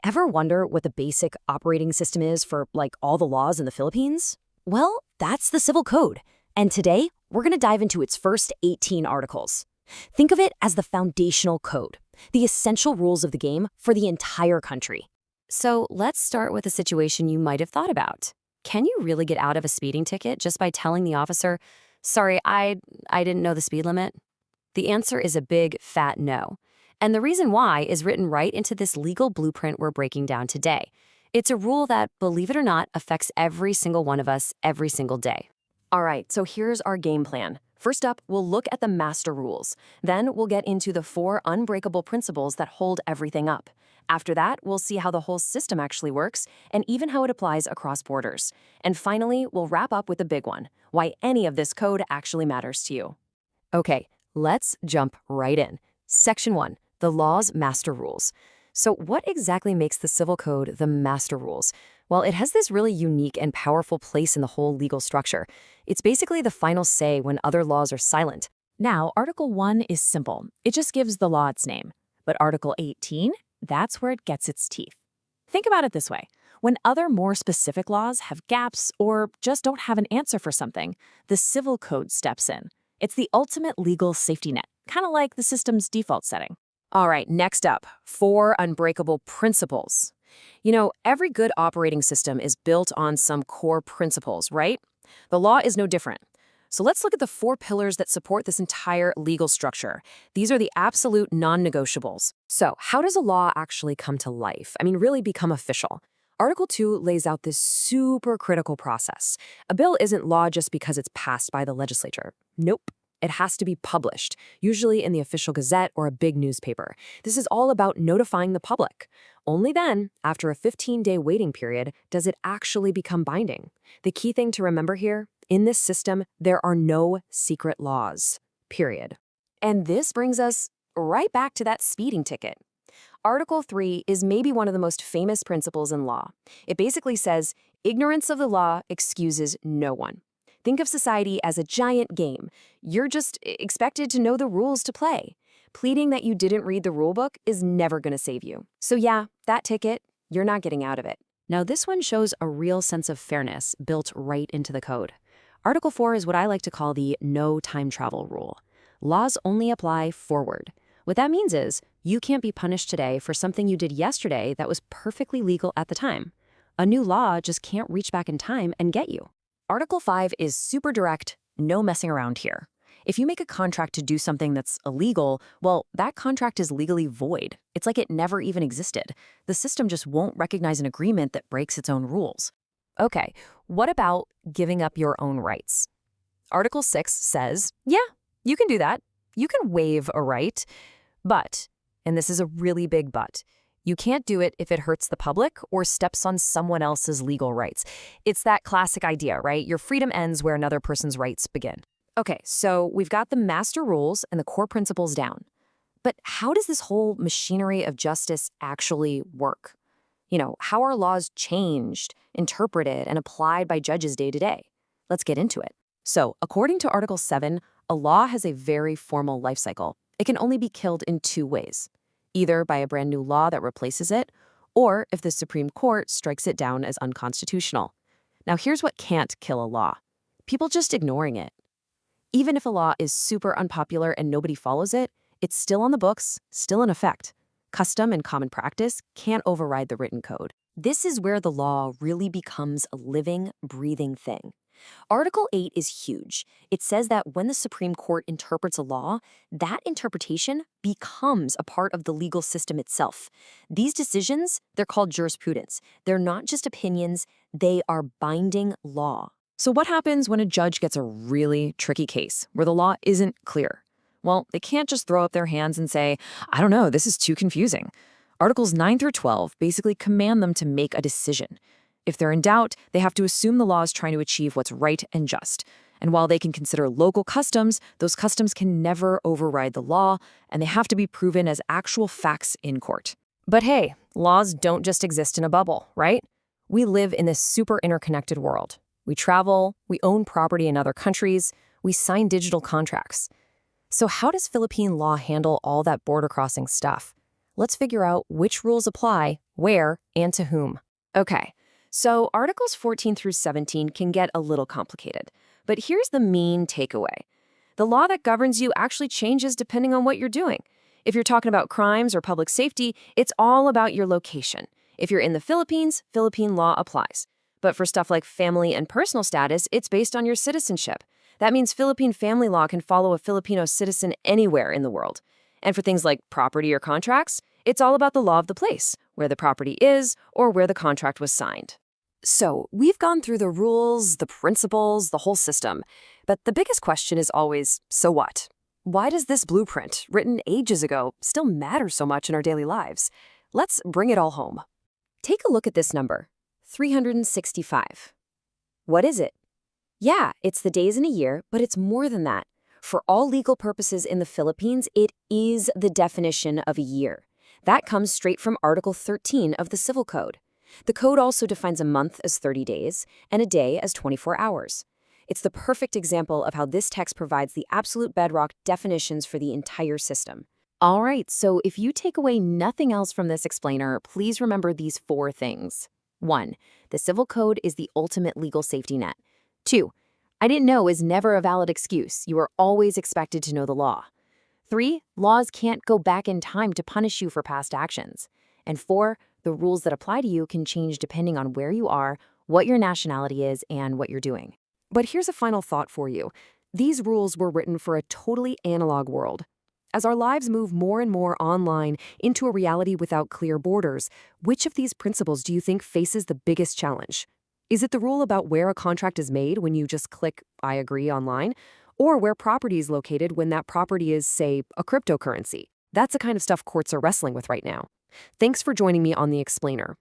Ever wonder what the basic operating system is for, all the laws in the Philippines? Well, that's the Civil Code. And today, we're going to dive into its first 18 articles. Think of it as the foundational code, the essential rules of the game for the entire country. So let's start with a situation you might have thought about. Can you really get out of a speeding ticket just by telling the officer, sorry, I didn't know the speed limit? The answer is a big, fat no. And the reason why is written right into this legal blueprint we're breaking down today. It's a rule that, believe it or not, affects every single one of us every single day. All right, so here's our game plan. First up, we'll look at the master rules. Then we'll get into the 4 unbreakable principles that hold everything up. After that, we'll see how the whole system actually works and even how it applies across borders. And finally, we'll wrap up with the big one, why any of this code actually matters to you. Okay, let's jump right in. Section 1. The law's master rules. So what exactly makes the Civil Code the master rules? Well, it has this really unique and powerful place in the whole legal structure. It's basically the final say when other laws are silent. Now, Article 1 is simple. It just gives the law its name. But Article 18, that's where it gets its teeth. Think about it this way. When other more specific laws have gaps or just don't have an answer for something, the Civil Code steps in. It's the ultimate legal safety net, kind of like the system's default setting. All right, next up, 4 unbreakable principles. You know, every good operating system is built on some core principles, right? The law is no different. So let's look at the 4 pillars that support this entire legal structure. These are the absolute non-negotiables. So how does a law actually come to life? Really become official? Article 2 lays out this super critical process. A bill isn't law just because it's passed by the legislature. Nope. It has to be published, usually in the official gazette or a big newspaper. This is all about notifying the public. Only then, after a 15-day waiting period, does it actually become binding. The key thing to remember here, in this system, there are no secret laws, period. And this brings us right back to that speeding ticket. Article 3 is maybe one of the most famous principles in law. It basically says, ignorance of the law excuses no one. Think of society as a giant game. You're just expected to know the rules to play. Pleading that you didn't read the rulebook is never going to save you. So yeah, that ticket, you're not getting out of it. Now this one shows a real sense of fairness built right into the code. Article 4 is what I like to call the no time travel rule. Laws only apply forward. What that means is you can't be punished today for something you did yesterday that was perfectly legal at the time. A new law just can't reach back in time and get you. Article 5 is super direct, no messing around here. If you make a contract to do something that's illegal, well, that contract is legally void. It's like it never even existed. The system just won't recognize an agreement that breaks its own rules. Okay, what about giving up your own rights? Article 6 says, yeah, you can do that. You can waive a right, but, and this is a really big but, you can't do it if it hurts the public or steps on someone else's legal rights. It's that classic idea, right? Your freedom ends where another person's rights begin. Okay, so we've got the master rules and the core principles down. But how does this whole machinery of justice actually work? How are laws changed, interpreted, and applied by judges day to day? Let's get into it. So, according to Article 7, a law has a very formal life cycle. It can only be killed in 2 ways. Either by a brand new law that replaces it, or if the Supreme Court strikes it down as unconstitutional. Now here's what can't kill a law. People just ignoring it. Even if a law is super unpopular and nobody follows it, it's still on the books, still in effect. Custom and common practice can't override the written code. This is where the law really becomes a living, breathing thing. Article 8 is huge. It says that when the Supreme Court interprets a law, that interpretation becomes a part of the legal system itself. These decisions, they're called jurisprudence. They're not just opinions, they are binding law. So what happens when a judge gets a really tricky case where the law isn't clear? Well, they can't just throw up their hands and say, I don't know, this is too confusing. Articles 9 through 12 basically command them to make a decision. If they're in doubt, they have to assume the law is trying to achieve what's right and just. And while they can consider local customs, those customs can never override the law, and they have to be proven as actual facts in court. But hey, laws don't just exist in a bubble, right? We live in this super interconnected world. We travel, we own property in other countries, we sign digital contracts. So how does Philippine law handle all that border crossing stuff? Let's figure out which rules apply where, and to whom. Okay, so Articles 14 through 17 can get a little complicated, but here's the main takeaway. The law that governs you actually changes depending on what you're doing. If you're talking about crimes or public safety, it's all about your location. If you're in the Philippines, Philippine law applies. But for stuff like family and personal status, it's based on your citizenship. That means Philippine family law can follow a Filipino citizen anywhere in the world. And for things like property or contracts, it's all about the law of the place, where the property is or where the contract was signed. So, we've gone through the rules, the principles, the whole system. But the biggest question is always, so what? Why does this blueprint, written ages ago, still matter so much in our daily lives? Let's bring it all home. Take a look at this number, 365. What is it? Yeah, it's the days in a year, but it's more than that. For all legal purposes in the Philippines, it is the definition of a year. That comes straight from Article 13 of the Civil Code. The code also defines a month as 30 days and a day as 24 hours. It's the perfect example of how this text provides the absolute bedrock definitions for the entire system. All right, so if you take away nothing else from this explainer, please remember these 4 things. 1. The Civil Code is the ultimate legal safety net. 2. I didn't know is never a valid excuse. You are always expected to know the law. 3. Laws can't go back in time to punish you for past actions. And 4. The rules that apply to you can change depending on where you are, what your nationality is, and what you're doing. But here's a final thought for you. These rules were written for a totally analog world. As our lives move more and more online into a reality without clear borders, which of these principles do you think faces the biggest challenge? Is it the rule about where a contract is made when you just click I agree online? Or where property is located when that property is, say, a cryptocurrency? That's the kind of stuff courts are wrestling with right now. Thanks for joining me on The Explainer.